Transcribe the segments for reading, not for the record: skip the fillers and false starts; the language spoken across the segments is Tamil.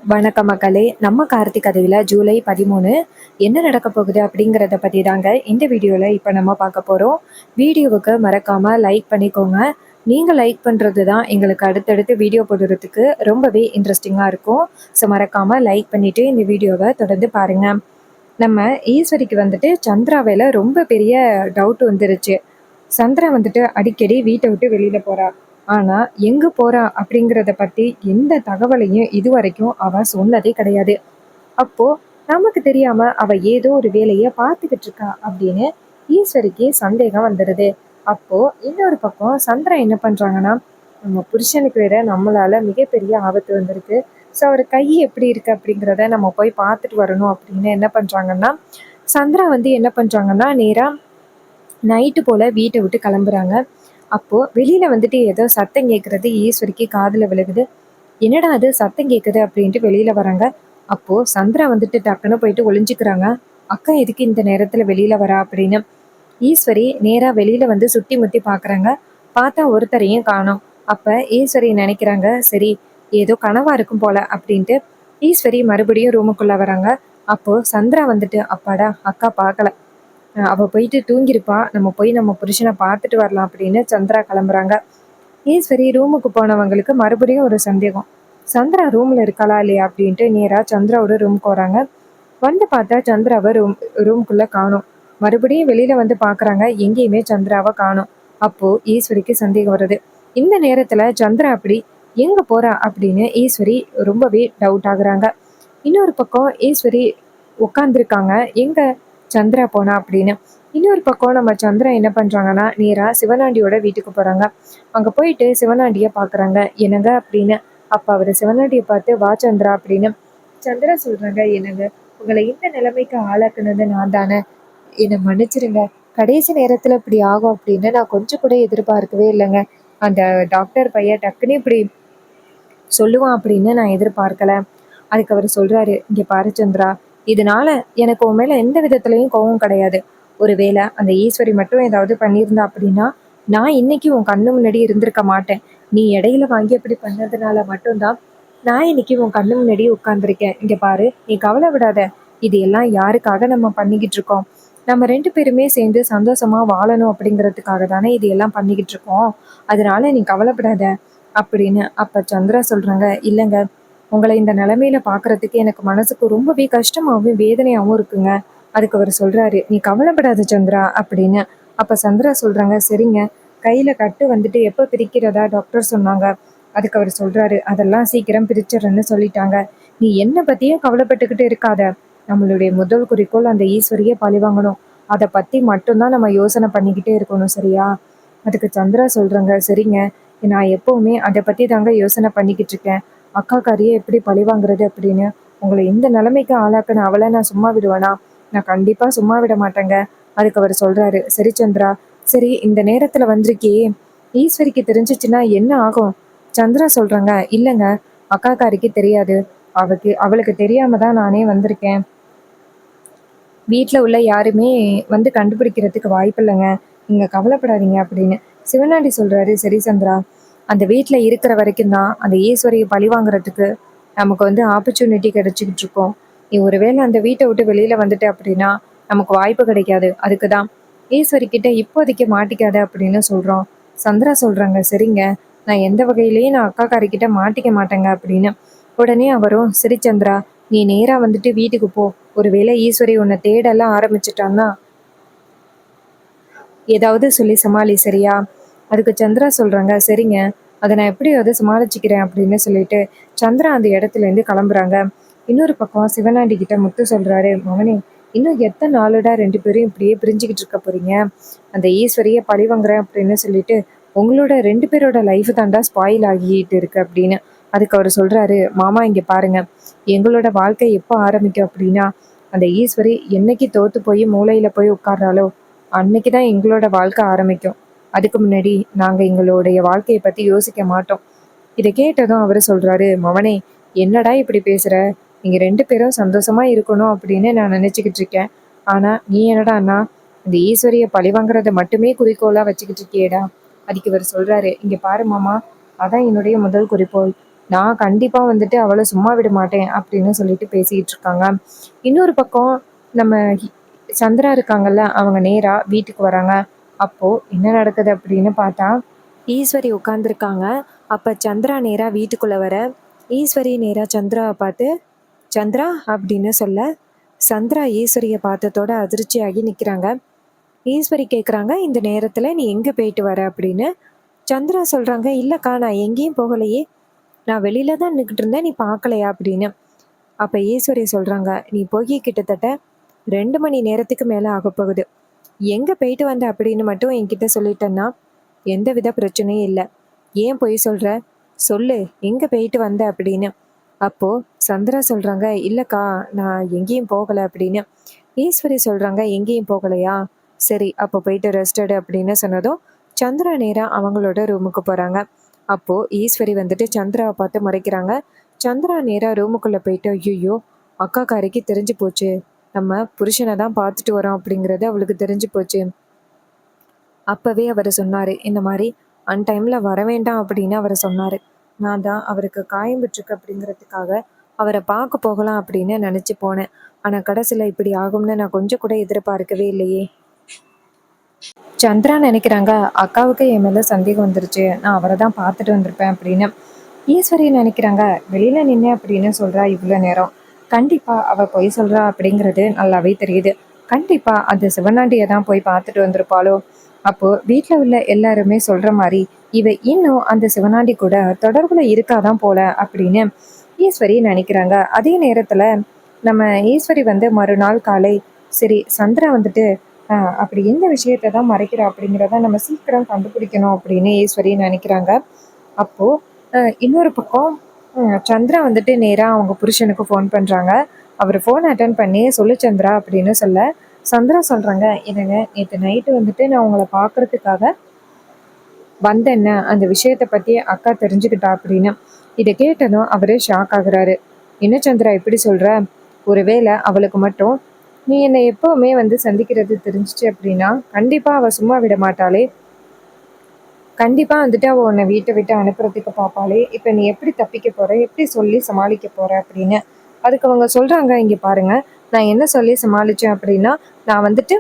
வணக்கம் மக்களே. நம்ம கார்த்திக் கதையில் ஜூலை 13 என்ன நடக்க போகுது அப்படிங்கிறத பற்றி தாங்க இந்த வீடியோவில் இப்போ நம்ம பார்க்க போகிறோம். வீடியோவுக்கு மறக்காமல் லைக் பண்ணிக்கோங்க. நீங்கள் லைக் பண்ணுறது தான் எங்களுக்கு அடுத்தடுத்து வீடியோ போடுறதுக்கு ரொம்பவே இன்ட்ரெஸ்டிங்காக இருக்கும். ஸோ மறக்காமல் லைக் பண்ணிவிட்டு இந்த வீடியோவை தொடர்ந்து பாருங்கள். நம்ம ஈஸ்வரிக்கு வந்துட்டு சந்திராவையில் ரொம்ப பெரிய டவுட் வந்துருச்சு. சந்திரா வந்துட்டு அடிக்கடி வீட்டை விட்டு வெளியில் போகிறா. ஆனா எங்க போறா அப்படிங்கிறத பத்தி எந்த தகவலையும் இதுவரைக்கும் அவ சொன்னதே கிடையாது. அப்போ நமக்கு தெரியாம அவ ஏதோ ஒரு வேலையை பார்த்துக்கிட்டு இருக்கா அப்படின்னு ஈஸ்வரிக்கு சந்தேகம் வந்துடுது. அப்போ இன்னொரு பக்கம் சந்திரா என்ன பண்றாங்கன்னா, நம்ம புருஷனுக்கு வேற நம்மளால மிகப்பெரிய ஆபத்து வந்திருக்கு. ஸோ அவர் கை எப்படி இருக்கு அப்படிங்கிறத நம்ம போய் பார்த்துட்டு வரணும் அப்படின்னு என்ன பண்றாங்கன்னா, சந்திரா வந்து என்ன பண்றாங்கன்னா நேரா நைட்டு போல வீட்டை விட்டு கிளம்புறாங்க. அப்போ வெளியில வந்துட்டு ஏதோ சத்தம் கேட்கறது ஈஸ்வரிக்கு காதுல விழுகுது. என்னடா அது சத்தம் கேட்குது அப்படின்ட்டு வெளியில வராங்க. அப்போ சந்திரா வந்துட்டு டக்குன்னு போயிட்டு ஒளிஞ்சுக்கிறாங்க. அக்கா எதுக்கு இந்த நேரத்துல வெளியில வரா அப்படின்னு ஈஸ்வரி நேரா வெளியில வந்து சுத்தி முத்தி பாக்குறாங்க. பார்த்தா ஒருத்தரையும் காணோம். அப்ப ஈஸ்வரி நினைக்கிறாங்க, சரி ஏதோ கனவா இருக்கும் போல அப்படின்ட்டு ஈஸ்வரி மறுபடியும் ரூமுக்குள்ள வராங்க. அப்போ சந்திரா வந்துட்டு அப்பாடா அக்கா பார்க்கல, அவ போயிட்டு தூங்கிருப்பா, நம்ம போய் நம்ம புருஷனை பார்த்துட்டு வரலாம் அப்படின்னு சந்திரா கிளம்புறாங்க. ஈஸ்வரி ரூமுக்கு போனவங்களுக்கு மறுபடியும் ஒரு சந்தேகம். சந்திரா ரூம்ல இருக்காளா இல்லையா அப்படின்ட்டு நேரா சந்திராவோட ரூமுக்கு வராங்க. வந்து பார்த்தா சந்திராவை ரூம்குள்ள காணோம். மறுபடியும் வெளியில வந்து பாக்குறாங்க, எங்கேயுமே சந்திராவை காணோம். அப்போ ஈஸ்வரிக்கு சந்தேகம் வருது. இந்த நேரத்துல சந்திரா அப்படி எங்க போறா அப்படின்னு ஈஸ்வரி ரொம்பவே டவுட் ஆகுறாங்க. இன்னொரு பக்கம் ஈஸ்வரி உட்காந்துருக்காங்க, எங்க சந்திரா போனா அப்படின்னு. இன்னொரு பக்கம் நம்ம சந்திரா என்ன பண்றாங்கன்னா நேரா சிவனாண்டியோட வீட்டுக்கு போறாங்க. அங்க போயிட்டு சிவனாண்டிய பாக்குறாங்க. என்னங்க அப்படின்னு. அப்ப அவரு சிவனாண்டிய பார்த்து வா சந்திரா அப்படின்னு. சந்திரா சொல்றாங்க, என்னங்க உங்களை இந்த நிலைமைக்கு ஆளாக்குனது நான் தானே, என்னை மன்னிச்சிருங்க. கடைசி நேரத்துல இப்படி ஆகும் அப்படின்னு நான் கொஞ்சம் கூட எதிர்பார்க்கவே இல்லைங்க. அந்த டாக்டர் பையன் டக்குன்னு இப்படி சொல்லுவான் அப்படின்னு நான் எதிர்பார்க்கல. அதுக்கு அவர் சொல்றாரு, இங்க பாரு சந்திரா, இதனால எனக்கு உன் மேல எந்த விதத்துலயும் கோவம் கிடையாது. ஒருவேளை அந்த ஈஸ்வரி மட்டும் ஏதாவது பண்ணியிருந்தா அப்படின்னா நான் இன்னைக்கு உன் கண்ணு முன்னாடி இருந்திருக்க மாட்டேன். நீ இடையில வாங்கி அப்படி பண்ணதுனால மட்டும்தான் நான் இன்னைக்கு உன் கண்ணு முன்னாடி உட்கார்ந்துருக்கேன். இங்க பாரு, நீ கவலை விடாத. இது எல்லாம் யாருக்காக நம்ம பண்ணிக்கிட்டு இருக்கோம்? நம்ம ரெண்டு பேருமே சேர்ந்து சந்தோஷமா வாழணும் அப்படிங்கிறதுக்காக தானே இது எல்லாம் பண்ணிக்கிட்டு இருக்கோம். அதனால நீ கவலைப்படாத அப்படின்னு. அப்ப சந்திரா சொல்றாங்க, இல்லைங்க, உங்களை இந்த நிலைமையில பாக்குறதுக்கு எனக்கு மனசுக்கு ரொம்பவே கஷ்டமாவும் வேதனையாவும் இருக்குங்க. அதுக்கு அவர் சொல்றாரு, நீ கவலைப்படாத சந்திரா அப்படின்னு. அப்ப சந்திரா சொல்றாங்க, சரிங்க, கையில கட்டு வந்துட்டு எப்ப பிரிக்கிறதா டாக்டர் சொன்னாங்க. அதுக்கு அவர் சொல்றாரு, அதெல்லாம் சீக்கிரம் பிரிச்சிடறேன்னு சொல்லிட்டாங்க. நீ என்ன பத்தியும் கவலைப்பட்டுக்கிட்டு இருக்காத. நம்மளுடைய முதல் குறிக்கோள் அந்த ஈஸ்வரியை பழிவாங்கணும். அதை பத்தி மட்டும்தான் நம்ம யோசனை பண்ணிக்கிட்டே இருக்கணும், சரியா? அதுக்கு சந்திரா சொல்றாங்க, சரிங்க, நான் எப்பவுமே அதை பத்தி தாங்க யோசனை பண்ணிக்கிட்டு இருக்கேன். அக்கா காரியை எப்படி பழி வாங்குறது அப்படின்னு. உங்களை இந்த நிலைமைக்கு ஆளாக்குன அவளை நான் சும்மா விடுவேனா? நான் கண்டிப்பா சும்மா விட மாட்டேங்க. அதுக்கு அவர் சொல்றாரு, சரி சந்திரா, சரி இந்த நேரத்துல வந்திருக்கியே, ஈஸ்வரிக்கு தெரிஞ்சிச்சுன்னா என்ன ஆகும்? சந்திரா சொல்றாங்க, இல்லைங்க, அக்காக்காரிக்கு தெரியாது. அவளுக்கு தெரியாம தான் நானே வந்திருக்கேன். வீட்டில் உள்ள யாருமே வந்து கண்டுபிடிக்கிறதுக்கு வாய்ப்பு இல்லைங்க. நீங்கள் கவலைப்படாதீங்க அப்படின்னு சிவனாண்டி சொல்கிறாரு. சரி சந்திரா, அந்த வீட்டில் இருக்கிற வரைக்கும் தான் அந்த ஈஸ்வரியை பழி வாங்குறதுக்கு நமக்கு வந்து ஆப்பர்ச்சுனிட்டி கிடைச்சிக்கிட்டு இருக்கோம். நீ ஒருவேளை அந்த வீட்டை விட்டு வெளியில் வந்துட்ட அப்படின்னா நமக்கு வாய்ப்பு கிடைக்காது. அதுக்கு தான் ஈஸ்வரி கிட்ட இப்போதைக்கு மாட்டிக்காத அப்படின்னு சொல்கிறோம். சந்திரா சொல்கிறாங்க, சரிங்க, நான் எந்த வகையிலையும் நான் அக்காக்காரிக்கிட்ட மாட்டிக்க மாட்டேங்க அப்படின்னு. உடனே அவரும், சரி சந்திரா, நீ நேரா வந்துட்டு வீட்டுக்கு போ. ஒருவேளை ஈஸ்வரி உன்னை தேடலாம் ஆரம்பிச்சிட்டான்னா ஏதாவது சொல்லி சமாளி, சரியா? அதுக்கு சந்திரா சொல்றாங்க, சரிங்க, அதை நான் எப்படியாவது சமாளிச்சுக்கிறேன் அப்படின்னு சொல்லிட்டு சந்திரா அந்த இடத்துல இருந்து கிளம்புறாங்க. இன்னொரு பக்கம் சிவனாண்டி கிட்ட முத்து சொல்றாரு, மகனே, இன்னும் எத்தனை நாளுடா ரெண்டு பேரும் இப்படியே பிரிஞ்சுக்கிட்டு இருக்க போறீங்க? அந்த ஈஸ்வரியை பழி வாங்குறேன் அப்படின்னு சொல்லிட்டு உங்களோட ரெண்டு பேரோட லைஃப் தாண்டா ஸ்பாயில் ஆகிட்டு இருக்கு அப்படின்னு. அதுக்கு அவர் சொல்றாரு, மாமா இங்க பாருங்க, எங்களோட வாழ்க்கை எப்போ ஆரம்பிக்கும் அப்படின்னா அந்த ஈஸ்வரி என்னைக்கு தோத்து போய் மூளையில போய் உட்கார்றாளோ அன்னைக்கு தான் எங்களோட வாழ்க்கை ஆரம்பிக்கும். அதுக்கு முன்னாடி நாங்க எங்களுடைய வாழ்க்கையை பத்தி யோசிக்க மாட்டோம். இதை கேட்டதும் அவரு சொல்றாரு, மவனே, என்னடா இப்படி பேசுற? நீங்க ரெண்டு பேரும் சந்தோஷமா இருக்கணும் அப்படின்னு நான் நினைச்சுக்கிட்டு இருக்கேன். ஆனா நீ என்னடான்னா இந்த ஈஸ்வரியை பழி வாங்குறத மட்டுமே குறிக்கோளா வச்சுக்கிட்டு இருக்கியேடா. அதுக்கு இவர் சொல்றாரு, இங்க பாரு மாமா, அதான் என்னுடைய முதல் குறிக்கோள். நான் கண்டிப்பாக வந்துட்டு அவளை சும்மா விட மாட்டேன் அப்படின்னு சொல்லிட்டு பேசிக்கிட்டு இருக்காங்க. இன்னொரு பக்கம் நம்ம சந்திரா இருக்காங்கல்ல, அவங்க நேராக வீட்டுக்கு வராங்க. அப்போது என்ன நடக்குது அப்படின்னு பார்த்தா, ஈஸ்வரி உட்காந்துருக்காங்க. அப்போ சந்திரா நேராக வீட்டுக்குள்ளே வர, ஈஸ்வரி நேராக சந்திராவை பார்த்து சந்திரா அப்படின்னு சொல்ல, சந்திரா ஈஸ்வரியை பார்த்ததோட அதிர்ச்சியாகி நிற்கிறாங்க. ஈஸ்வரி கேட்குறாங்க, இந்த நேரத்தில் நீ எங்கே போயிட்டு வர அப்படின்னு. சந்திரா சொல்கிறாங்க, இல்லைக்கா நான் எங்கேயும் போகலையே, நான் வெளியில தான் நின்றுக்கிட்டு இருந்தேன், நீ பார்க்கலையா அப்படின்னு. அப்போ ஈஸ்வரி சொல்கிறாங்க, நீ போய் கிட்டத்தட்ட 2 மணி நேரத்துக்கு மேலே ஆகப்போகுது. எங்கே போயிட்டு வந்த அப்படின்னு மட்டும் என்கிட்ட சொல்லிட்டேன்னா எந்த வித பிரச்சனையும் இல்லை. ஏன் பொய் சொல்கிற, சொல்லு எங்கே போயிட்டு வந்த அப்படின்னு. அப்போது சந்திரா சொல்கிறாங்க, இல்லைக்கா நான் எங்கேயும் போகலை அப்படின்னு. ஈஸ்வரி சொல்கிறாங்க, எங்கேயும் போகலையா, சரி அப்போ போயிட்டு ரெஸ்ட் எடு அப்படின்னு சொன்னதும் சந்திரா நேராக அவங்களோட ரூமுக்கு போகிறாங்க. அப்போது ஈஸ்வரி வந்துட்டு சந்திராவை பார்த்து முறைக்கிறாங்க. சந்திரா நேராக ரூமுக்குள்ளே போயிட்டு, ஐயோ அக்காக்காரிக்கு தெரிஞ்சு போச்சு, நம்ம புருஷனை தான் பார்த்துட்டு வரோம் அப்படிங்கிறது அவளுக்கு தெரிஞ்சு போச்சு. அப்போவே அவர் சொன்னார், இந்த மாதிரி அன்டைமில் வர வேண்டாம் அப்படின்னு அவர் சொன்னார். நான் தான் அவருக்கு காயம்பட்டுருக்கு அப்படிங்கிறதுக்காக அவரை பார்க்க போகலாம் அப்படின்னு நினச்சி போனேன். ஆனால் கடைசியில் இப்படி ஆகும்னு நான் கொஞ்சம் கூட எதிர்பார்க்கவே இல்லையே. சந்திரா நினைக்கிறாங்க, அக்காவுக்கு என் மேலே சந்தேகம் வந்துருச்சு, நான் அவரை தான் பார்த்துட்டு வந்திருப்பேன் அப்படின்னு. ஈஸ்வரி நினைக்கிறாங்க, வெளியில் நின்று அப்படின்னு சொல்கிறா இவ்வளோ நேரம், கண்டிப்பாக அவள் பொய் சொல்கிறா அப்படிங்கிறது நல்லாவே தெரியுது. கண்டிப்பாக அந்த சிவனாண்டியை தான் போய் பார்த்துட்டு வந்திருப்பாளோ. அப்போது வீட்டில் உள்ள எல்லாருமே சொல்கிற மாதிரி இவ இன்னும் அந்த சிவனாண்டி கூட தொடர்பில் இருக்காதான் போல அப்படின்னு ஈஸ்வரி நினைக்கிறாங்க. அதே நேரத்தில் நம்ம ஈஸ்வரி வந்து மறுநாள் காலை, சரி சந்திரா வந்துட்டு அப்படி எந்த விஷயத்தை தான் மறைக்கிறா அப்படிங்கிறத நம்ம சீக்கிரம் கண்டுபிடிக்கணும் அப்படின்னு ஈஸ்வரி நினைக்கிறாங்க. அப்போது இன்னொரு பக்கம் சந்திரா வந்துட்டு நேராக அவங்க புருஷனுக்கு ஃபோன் பண்ணுறாங்க. அவர் ஃபோன் அட்டன் பண்ணி சொல்லு சந்திரா அப்படின்னு சொல்ல, சந்திரா சொல்கிறாங்க, என்னங்க நேற்று நைட்டு வந்துட்டு நான் உங்களை பார்க்குறதுக்காக வந்தேன்ன, அந்த விஷயத்தை பற்றி அக்கா தெரிஞ்சுக்கிட்டா அப்படின்னு. இதை கேட்டதும் அவரே ஷாக் ஆகுறாரு. என்ன சந்திரா இப்படி சொல்கிற, ஒருவேளை அவளுக்கு மட்டும் நீ என்னை எப்போவுமே வந்து சந்திக்கிறது தெரிஞ்சிச்சு அப்படின்னா கண்டிப்பாக அவள் சும்மா விட மாட்டாளே, கண்டிப்பாக வந்துட்டு அவள் உன்னை வீட்டை விட்டு அனுப்புறதுக்கு பார்ப்பாளே, இப்போ நீ எப்படி தப்பிக்க போகிற, எப்படி சொல்லி சமாளிக்க போகிற அப்படின்னு. அதுக்கு அவங்க சொல்கிறாங்க, இங்கே பாருங்கள், நான் என்ன சொல்லி சமாளித்தேன் அப்படின்னா, நான் வந்துட்டு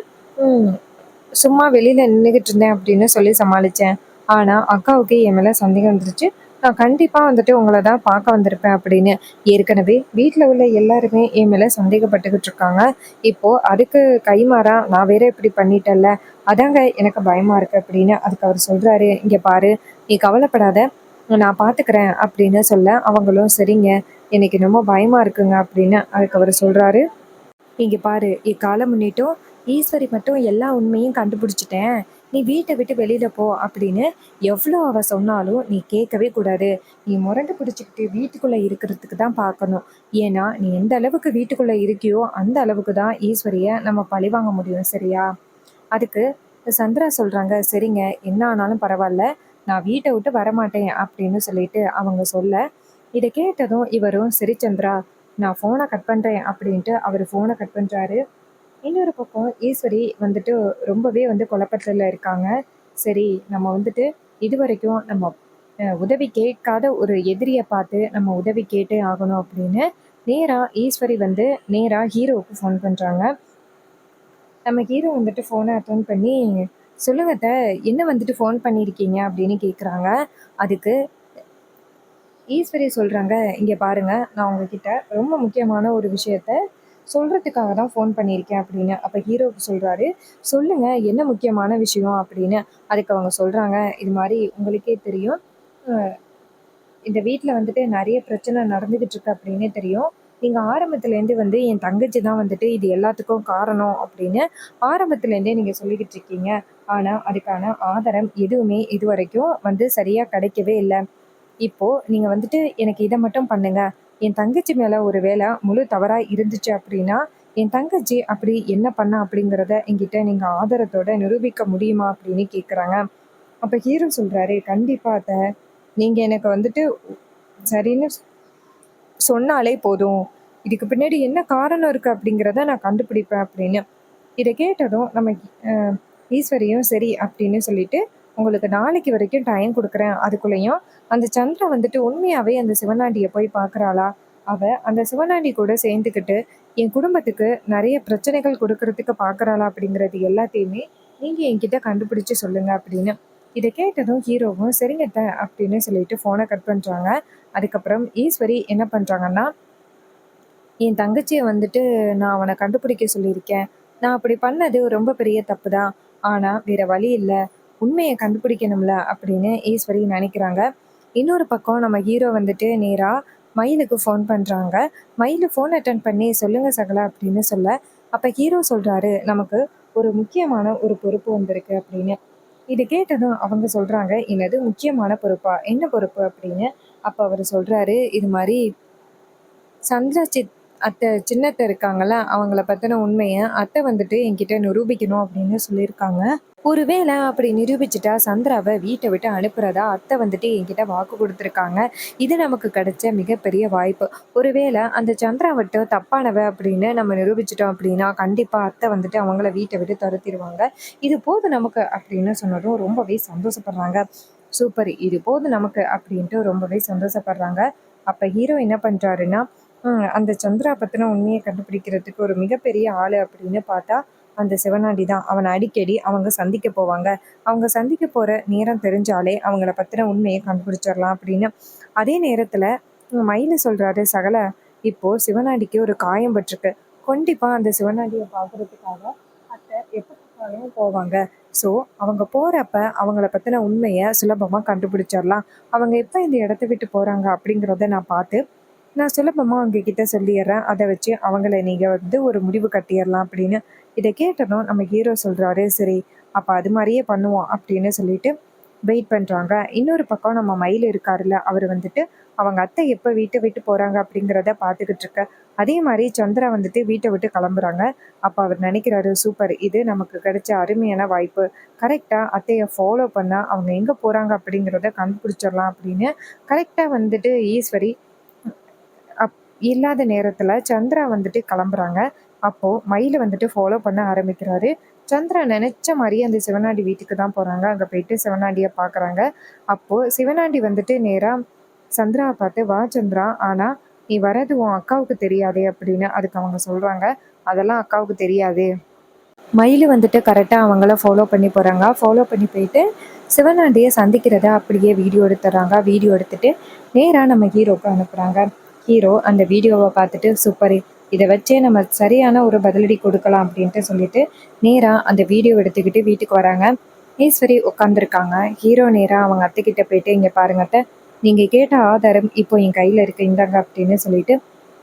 சும்மா வெளியில் நின்றுக்கிட்டு இருந்தேன் அப்படின்னு சொல்லி சமாளித்தேன். ஆனால் அக்காவுக்கு என் மேலே சந்தேகம் வந்துருச்சு, நான் கண்டிப்பாக வந்துட்டு உங்களை தான் பார்க்க வந்திருப்பேன் அப்படின்னு. ஏற்கனவே வீட்டில் உள்ள எல்லாருமே என் மேலே சந்தேகப்பட்டுக்கிட்டு இருக்காங்க. இப்போது அதுக்கு கைமாறா நான் வேற இப்படி பண்ணிட்டேன்ல, அதாங்க எனக்கு பயமாக இருக்குது அப்படின்னு. அதுக்கு அவர் சொல்கிறாரு, இங்கே பாரு நீ கவலைப்படாத, நான் பார்த்துக்கிறேன் அப்படின்னு சொல்ல, அவங்களும் சரிங்க எனக்கு ரொம்ப பயமாக இருக்குங்க அப்படின்னு. அதுக்கு அவர் சொல்கிறாரு, இங்கே பாரு இக்காலம் முன்னிட்டும் ஈஸ்வரி மட்டும் எல்லா உண்மையும் கண்டுபிடிச்சிட்டேன், நீ வீட்டை விட்டு வெளியில் போ அப்படின்னு எவ்வளோ அவ சொன்னாலும் நீ கேட்கவே கூடாது. நீ முரண்டு பிடிச்சிக்கிட்டு வீட்டுக்குள்ளே இருக்கிறதுக்கு தான் பார்க்கணும். ஏன்னா நீ எந்த அளவுக்கு வீட்டுக்குள்ளே இருக்கியோ அந்த அளவுக்கு தான் ஈஸ்வரியை நம்ம பழிவாங்க முடியும், சரியா. அதுக்கு சந்திரா சொல்கிறாங்க, சரிங்க என்ன ஆனாலும் பரவாயில்ல, நான் வீட்டை விட்டு வரமாட்டேன் அப்படின்னு சொல்லிட்டு அவங்க சொல்ல, இதை கேட்டதும் இவரும் சரி சந்திரா நான் ஃபோனை கட் பண்ணுறேன் அப்படின்ட்டு அவர் ஃபோனை கட் பண்ணுறாரு. இன்னொரு பக்கம் ஈஸ்வரி வந்துட்டு ரொம்பவே வந்து குழப்பத்தில் இருக்காங்க. சரி நம்ம வந்துட்டு இது வரைக்கும் நம்ம உதவி கேட்காத ஒரு எதிரியை பார்த்து நம்ம உதவி கேட்டே ஆகணும் அப்படின்னு நேராக ஈஸ்வரி வந்து நேராக ஹீரோவுக்கு ஃபோன் பண்ணுறாங்க. நம்ம ஹீரோ வந்துட்டு ஃபோனை அட்டெண்ட் பண்ணி, சொல்லுங்க என்ன வந்துட்டு ஃபோன் பண்ணியிருக்கீங்க அப்படின்னு கேட்குறாங்க. அதுக்கு ஈஸ்வரி சொல்கிறாங்க, இங்கே பாருங்கள் நான் உங்ககிட்ட ரொம்ப முக்கியமான ஒரு விஷயத்த சொல்கிறதுக்காக தான் ஃபோன் பண்ணியிருக்கேன் அப்படின்னு. அப்போ ஹீரோவுக்கு சொல்கிறாரு, சொல்லுங்கள் என்ன முக்கியமான விஷயம் அப்படின்னு. அதுக்கு அவங்க சொல்கிறாங்க, இது மாதிரி உங்களுக்கே தெரியும், இந்த வீட்டில் வந்துட்டு நிறைய பிரச்சனை நடந்துக்கிட்டு இருக்கு அப்படின்னே தெரியும். நீங்கள் ஆரம்பத்துலேருந்து வந்து என் தங்கச்சி தான் வந்துட்டு இது எல்லாத்துக்கும் காரணம் அப்படின்னு ஆரம்பத்துலேருந்தே நீங்கள் சொல்லிக்கிட்டு இருக்கீங்க. ஆனால் அதுக்கான ஆதாரம் எதுவுமே இது வரைக்கும் வந்து சரியாக கிடைக்கவே இல்லை. இப்போது நீங்கள் வந்துட்டு எனக்கு இதை மட்டும் பண்ணுங்க, என் தங்கச்சி மேலே ஒரு வேளை முழு தவறாக இருந்துச்சு அப்படின்னா என் தங்கச்சி அப்படி என்ன பண்ணா அப்படிங்கிறத என்கிட்ட நீங்கள் ஆதாரத்தோட நிரூபிக்க முடியுமா அப்படின்னு கேட்குறாங்க. அப்போ ஹீரோ சொல்கிறாரு, கண்டிப்பாக நீங்கள் எனக்கு வந்துட்டு சரின்னு சொன்னாலே போதும், இதுக்கு பின்னாடி என்ன காரணம் இருக்குது அப்படிங்கிறத நான் கண்டுபிடிப்பேன் அப்படின்னு. இதை கேட்டதும் நம்ம ஈஸ்வரியும் சரி அப்படின்னு சொல்லிட்டு உங்களுக்கு நாளைக்கு வரைக்கும் டைம் கொடுக்குறேன். அதுக்குள்ளேயும் அந்த சந்திரா வந்துட்டு உண்மையாவே அந்த சிவனாண்டிய போய் பார்க்குறாளா? அவ அந்த சிவனாண்டி கூட சேர்ந்துக்கிட்டு என் குடும்பத்துக்கு நிறைய பிரச்சனைகள் கொடுக்கறதுக்கு பார்க்குறாளா? அப்படிங்கிறது எல்லாத்தையுமே நீங்க என்கிட்ட கண்டுபிடிச்சு சொல்லுங்க அப்படின்னு. இதை கேட்டதும் ஹீரோவும் சரிங்க அத்தை அப்படின்னு சொல்லிட்டு ஃபோனை கட் பண்றாங்க. அதுக்கப்புறம் ஈஸ்வரி என்ன பண்றாங்கன்னா, என் தங்கச்சிய வந்துட்டு நான் அவன கண்டுபிடிக்க சொல்லியிருக்கேன். நான் அப்படி பண்ணது ரொம்ப பெரிய தப்பு தான். ஆனா, வேற வழி இல்ல. உண்மைய கண்டுபிடிக்கணும்ல அப்படின்னு ஈஸ்வரி நெனைக்கிறாங்க. இன்னொரு பக்கம் நம்ம ஹீரோ வந்துட்டு நேரா மயிலுக்கு ஃபோன் பண்றாங்க. மயிலு ஃபோன் அட்டெண்ட் பண்ணி, "சொல்லுங்க சகலா" அப்படின்னு சொல்ல, அப்ப ஹீரோ சொல்றாரு, "நமக்கு ஒரு முக்கியமான ஒரு பொறுப்பு வந்திருக்கு" அப்படின்னு. இது கேட்டதும் அவங்க சொல்றாங்க, "என்னது முக்கியமான பொறுப்பா? என்ன பொறுப்பு?" அப்படின்னு. அப்ப அவரு சொல்றாரு, "இது மாரி சந்திரா அத்தை சின்னத்தை இருக்காங்கல்ல, அவங்கள பத்தின உண்மைய அத்தை வந்துட்டு என்கிட்ட நிரூபிக்கணும் அப்படின்னு சொல்லியிருக்காங்க. ஒருவேளை அப்படி நிரூபிச்சுட்டா சந்திராவை வீட்டை விட்டு அனுப்புறதா அத்தை வந்துட்டு என்கிட்ட வாக்கு கொடுத்துருக்காங்க. இது நமக்கு கிடைச்ச மிகப்பெரிய வாய்ப்பு. ஒருவேளை அந்த சந்திரா மட்டும் தப்பானவ அப்படின்னு நம்ம நிரூபிச்சிட்டோம் அப்படின்னா கண்டிப்பா அத்தை வந்துட்டு அவங்கள வீட்டை விட்டு துரத்திடுவாங்க. இது போதும் நமக்கு அப்படின்னு சொன்னதும் ரொம்பவே சந்தோஷப்படுறாங்க. சூப்பர், இது போதும் நமக்கு அப்படின்ட்டு ரொம்பவே சந்தோஷப்படுறாங்க. அப்ப ஹீரோ என்ன பண்றாருன்னா, அந்த சந்திரா பத்தின உண்மையை கண்டுபிடிக்கிறதுக்கு ஒரு மிகப்பெரிய ஆளு அப்படின்னு பார்த்தா அந்த சிவனாண்டி தான். அவனை அடிக்கடி அவங்க சந்திக்க போவாங்க. அவங்க சந்திக்க போற நேரம் தெரிஞ்சாலே அவங்கள பத்தின உண்மையை கண்டுபிடிச்சிடலாம் அப்படின்னு. அதே நேரத்துல மயிலு சொல்றாரு, "சகல, இப்போ சிவனாண்டிக்கு ஒரு காயம் பட்டிருக்கு. கண்டிப்பா அந்த சிவனாண்டியை பார்க்கறதுக்காக அத்தை எப்ப பார்த்தாலும் போவாங்க. ஸோ அவங்க போறப்ப அவங்கள பத்தின உண்மையை சுலபமா கண்டுபிடிச்சிடலாம். அவங்க எப்ப இந்த இடத்த விட்டு போறாங்க அப்படிங்கிறத நான் பார்த்து நான் சுலபமா உங்ககிட்ட சொல்லிடுறேன். அதை வச்சு அவங்கள நீங்க வந்து ஒரு முடிவு கட்டிடலாம்" அப்படின்னு. இதை கேட்டதும் நம்ம ஹீரோ சொல்றாரு, "சரி, அப்ப அது மாதிரியே பண்ணுவோம்" அப்படின்னு சொல்லிட்டு வெயிட் பண்றாங்க. இன்னொரு பக்கம் நம்ம மயில் இருக்காருல்ல, அவர் வந்துட்டு அவங்க அத்தை எப்ப வீட்டை விட்டு போறாங்க அப்படிங்கிறத பார்த்துக்கிட்டு இருக்க. அதே மாதிரி சந்திரா வந்துட்டு வீட்டை விட்டு கிளம்புறாங்க. அப்ப அவர் நினைக்கிறாரு, சூப்பர், இது நமக்கு கிடைச்ச அருமையான வாய்ப்பு. கரெக்டா அத்தையை ஃபாலோ பண்ணா அவங்க எங்க போறாங்க அப்படிங்கிறத கண்டுபிடிச்சிடலாம் அப்படின்னு கரெக்டா வந்துட்டு ஈஸ்வரி அப் இல்லாத நேரத்துல சந்திரா வந்துட்டு கிளம்புறாங்க. அப்போ மயில வந்துட்டு ஃபாலோ பண்ண ஆரம்பிக்கிறாரு. சந்திரா நினைச்ச மாதிரியே அந்த சிவனாண்டி வீட்டுக்கு தான் போறாங்க. அங்க போயிட்டு சிவனாண்டிய பாக்குறாங்க. அப்போ சிவனாண்டி வந்துட்டு நேரா சந்திராவை பார்த்து, "வா சந்திரா, ஆனா நீ வர்றது உன் அக்காவுக்கு தெரியாதே" அப்படின்னு. அதுக்கு அவங்க சொல்றாங்க, "அதெல்லாம் அக்காவுக்கு தெரியாது." மயிலு வந்துட்டு கரெக்டா அவங்கள ஃபாலோ பண்ணி போறாங்க. ஃபாலோ பண்ணி போயிட்டு சிவனாண்டிய சந்திக்கிறத அப்படியே வீடியோ எடுத்துறாங்க. வீடியோ எடுத்துட்டு நேரா நம்ம ஹீரோக்கு அனுப்புறாங்க. ஹீரோ அந்த வீடியோவை பார்த்துட்டு, சூப்பர், இதை வச்சே நம்ம சரியான ஒரு பதிலடி கொடுக்கலாம் அப்படின்ட்டு சொல்லிட்டு நேரா அந்த வீடியோ எடுத்துக்கிட்டு வீட்டுக்கு வராங்க. ஈஸ்வரி உட்காந்துருக்காங்க. ஹீரோ நேரா அவங்க அத்தைக்கிட்ட போயிட்டு, "இங்க பாருங்க அத்தை, நீங்க கேட்ட ஆதாரம் இப்போ என் கையில இருக்கு, இந்தாங்க" அப்படின்னு சொல்லிட்டு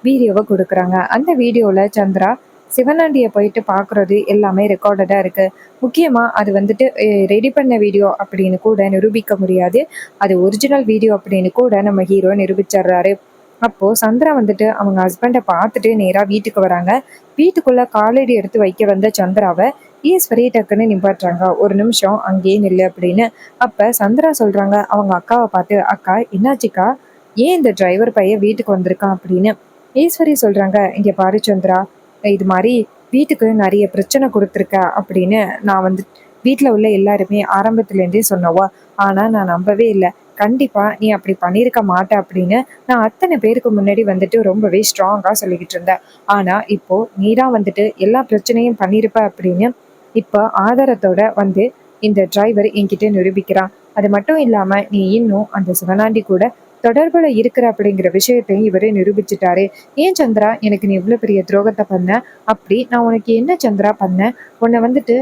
வீடியோவை கொடுக்குறாங்க. அந்த வீடியோவில் சந்திரா சிவனாண்டியை போயிட்டு பார்க்குறது எல்லாமே ரெக்கார்டடாக இருக்குது. முக்கியமாக அது வந்துட்டு ரெடி பண்ண வீடியோ அப்படின்னு கூட நிரூபிக்க முடியாது. அது ஒரிஜினல் வீடியோ அப்படின்னு கூட நம்ம ஹீரோ நிரூபிச்சிடுறாரு. அப்போது சந்திரா வந்துட்டு அவங்க ஹஸ்பண்டை பார்த்துட்டு நேராக வீட்டுக்கு வராங்க. வீட்டுக்குள்ளே காலடி எடுத்து வைக்க வந்த சந்திராவை ஈஸ்வரி டக்குன்னு நிப்பாட்டுறாங்க. "ஒரு நிமிஷம் அங்கேயே நில்லு" அப்படின்னு. அப்போ சந்திரா சொல்கிறாங்க அவங்க அக்காவை பார்த்து, "அக்கா என்னாச்சுக்கா? ஏன் இந்த டிரைவர் பையன் வீட்டுக்கு வந்திருக்கான்?" அப்படின்னு. ஈஸ்வரி சொல்கிறாங்க, "இங்கே பாரு சந்திரா, இது மாதிரி வீட்டுக்கு நிறைய பிரச்சனை கொடுத்துருக்க அப்படின்னு நான் வந்து வீட்டில் உள்ள எல்லாருமே ஆரம்பத்துலேருந்தே சொன்னவா. ஆனால் நான் நம்பவே இல்லை. கண்டிப்பாக நீ அப்படி பண்ணியிருக்க மாட்ட அப்படின்னு நான் அத்தனை பேருக்கு முன்னாடி வந்துட்டு ரொம்பவே ஸ்ட்ராங்காக சொல்லிக்கிட்டு இருந்தேன். ஆனால் இப்போ நீ தான் வந்துட்டு எல்லா பிரச்சனையும் பண்ணியிருப்ப அப்படின்னு இப்போ ஆதாரத்தோட வந்து இந்த டிரைவர் என்கிட்ட நிரூபிக்கிறான். அது மட்டும் இல்லாமல் நீ இன்னும் அந்த சிவனாண்டி கூட தொடர்புல இருக்கிற அப்படிங்கிற விஷயத்தையும் இவரே நிரூபிச்சிட்டாரு. ஏன் சந்திரா எனக்கு நீ இவ்வளோ பெரிய துரோகத்தை பண்ண? அப்படி நான் உனக்கு என்ன சந்திரா பண்ணேன்? உன்னை வந்துட்டு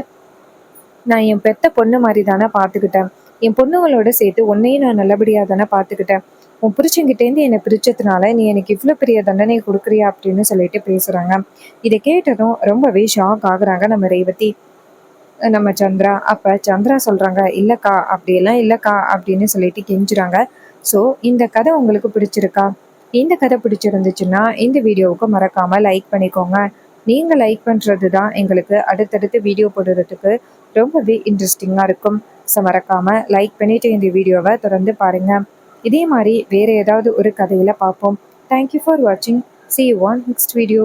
நான் என் பெத்த பொண்ணு மாதிரி தானே பார்த்துக்கிட்டேன். என் பொண்ணுங்களோட சேர்த்து உன்னையும் நான் நல்லபடியாக தானே பார்த்துக்கிட்டேன். உன் புருஷன்கிட்டேருந்து என்னை பிரிச்சதுனால நீ எனக்கு இவ்வளோ பெரிய தண்டனை கொடுக்குறியா அப்படின்னு சொல்லிட்டு பேசுகிறாங்க. இதை கேட்டதும் ரொம்பவே ஷாக் ஆகுறாங்க நம்ம ரேவதி. நம்ம சந்திரா. அப்ப சந்திரா சொல்றாங்க, "இல்லக்கா, அப்படியெல்லாம் இல்லக்கா" அப்படின்னு சொல்லிட்டு கெஞ்சுறாங்க. ஸோ இந்த கதை உங்களுக்கு பிடிச்சிருக்கா? இந்த கதை பிடிச்சிருந்துச்சுன்னா இந்த வீடியோவுக்கு மறக்காம லைக் பண்ணிக்கோங்க. நீங்க லைக் பண்றது தான் எங்களுக்கு அடுத்தடுத்து வீடியோ போடுறதுக்கு ரொம்பவே இன்ட்ரெஸ்டிங்கா இருக்கும். ஸோ மறக்காம லைக் பண்ணிட்டு இந்த வீடியோவை தொடர்ந்து பாருங்க. இதே மாதிரி வேற ஏதாவது ஒரு கதையில பார்ப்போம். தேங்க்யூ ஃபார் வாட்சிங். See you on next video.